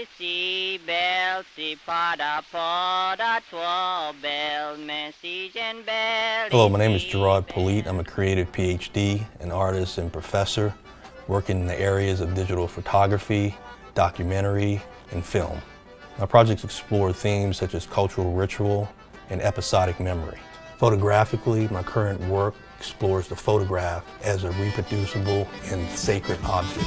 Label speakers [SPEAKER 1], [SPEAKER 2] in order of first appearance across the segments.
[SPEAKER 1] si bel, si pada poda tuo bel message and bel.
[SPEAKER 2] Hello, my name is Giraud. I'm a creative PhD, an artist and professor working in the areas of digital photography, documentary, and film. My projects explore themes such as cultural ritual and episodic memory. Photographically, my current work explores the photograph as a reproducible and sacred object.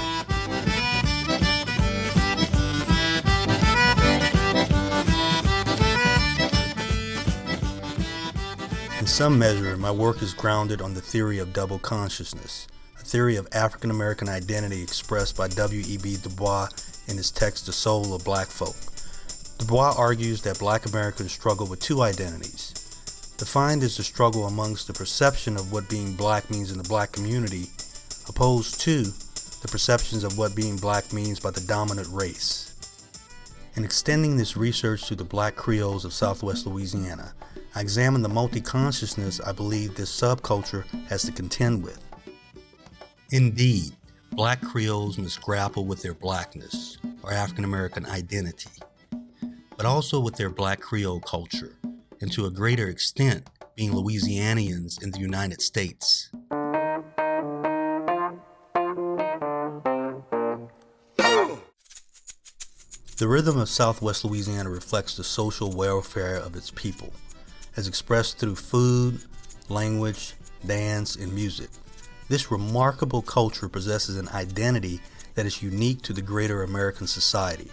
[SPEAKER 2] In some measure, my work is grounded on the theory of double consciousness, a theory of African American identity expressed by W.E.B. Du Bois in his text The Soul of Black Folk. Du Bois argues that Black Americans struggle with two identities. Defined as the struggle amongst the perception of what being Black means in the Black community, opposed to the perceptions of what being Black means by the dominant race. In extending this research to the Black Creoles of Southwest Louisiana, I examine the multi-consciousness I believe this subculture has to contend with. Indeed, Black Creoles must grapple with their Blackness, or African American identity, but also with their Black Creole culture, and to a greater extent, being Louisianians in the United States. The rhythm of Southwest Louisiana reflects the social welfare of its people, as expressed through food, language, dance, and music. This remarkable culture possesses an identity that is unique to the greater American society.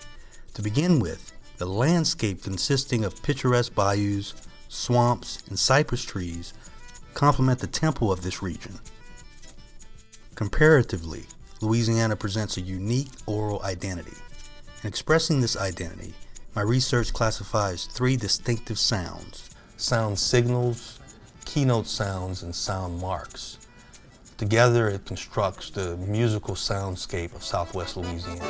[SPEAKER 2] To begin with, the landscape consisting of picturesque bayous, swamps, and cypress trees complement the tempo of this region. Comparatively, Louisiana presents a unique oral identity. In expressing this identity, my research classifies three distinctive sounds: sound signals, keynote sounds, and sound marks. Together, it constructs the musical soundscape of Southwest Louisiana.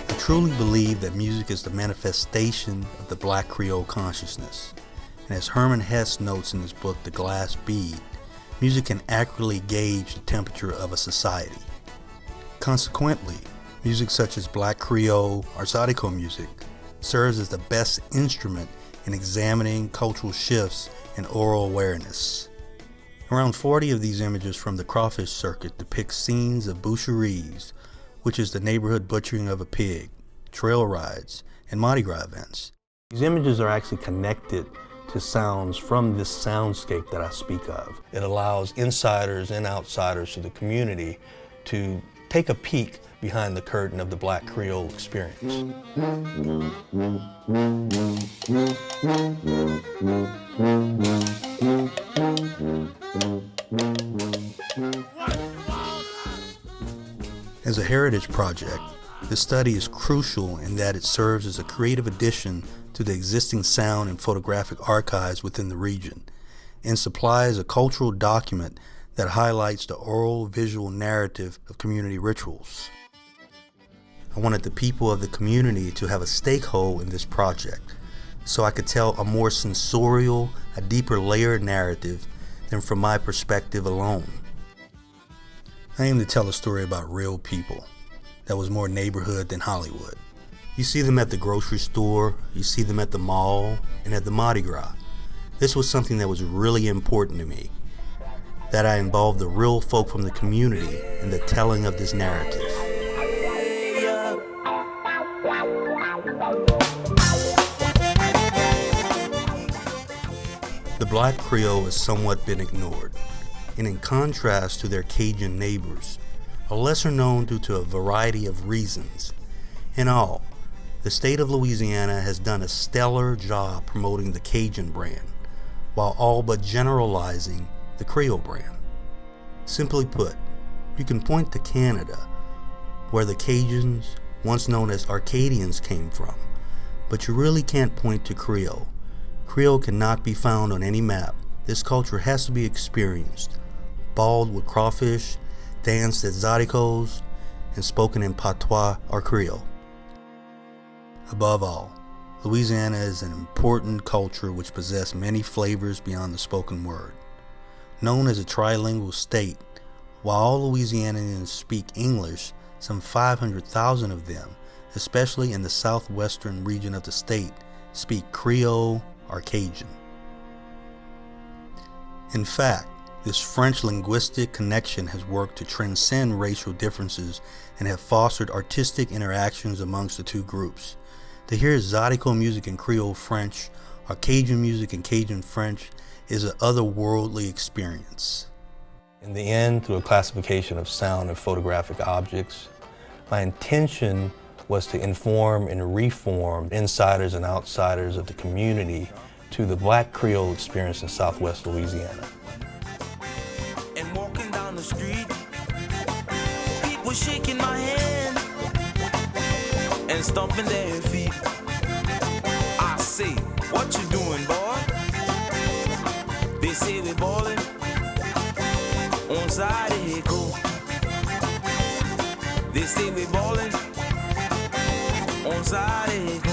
[SPEAKER 2] I truly believe that music is the manifestation of the Black Creole consciousness. And as Herman Hesse notes in his book, The Glass Bead, music can accurately gauge the temperature of a society. Consequently, music such as Black Creole or Zydeco music serves as the best instrument in examining cultural shifts in oral awareness. Around 40 of these images from the Crawfish Circuit depict scenes of boucheries, which is the neighborhood butchering of a pig, trail rides, and Mardi Gras events. These images are actually connected to sounds from this soundscape that I speak of. It allows insiders and outsiders to the community to take a peek behind the curtain of the Black Creole experience. As a heritage project, this study is crucial in that it serves as a creative addition to the existing sound and photographic archives within the region, and supplies a cultural document that highlights the oral visual narrative of community rituals. I wanted the people of the community to have a stakehold in this project, so I could tell a more sensorial, a deeper layered narrative than from my perspective alone. I aim to tell a story about real people that was more neighborhood than Hollywood. You see them at the grocery store, you see them at the mall, and at the Mardi Gras. This was something that was really important to me, that I involved the real folk from the community in the telling of this narrative. The Black Creole has somewhat been ignored, and in contrast to their Cajun neighbors, are lesser known due to a variety of reasons. In all, the state of Louisiana has done a stellar job promoting the Cajun brand, while all but generalizing the Creole brand. Simply put, you can point to Canada, where the Cajuns, once known as Arcadians, came from, but you really can't point to Creole. Creole cannot be found on any map. This culture has to be experienced, balled with crawfish, danced at Zydecos, and spoken in patois or Creole. Above all, Louisiana is an important culture which possesses many flavors beyond the spoken word. Known as a trilingual state, while all Louisianians speak English, some 500,000 of them, especially in the southwestern region of the state, speak Creole or Cajun. In fact, this French linguistic connection has worked to transcend racial differences and have fostered artistic interactions amongst the two groups. To hear Zydeco music in Creole French or Cajun music in Cajun French is an otherworldly experience. In the end, through a classification of sound and photographic objects, my intention was to inform and reform insiders and outsiders of the community to the Black Creole experience in Southwest Louisiana.
[SPEAKER 3] And walking down the street, people shaking my hand and stomping their feet. I say, what you doing, boy? They say we ballin' on Zydeco. They say we ballin' on Zydeco.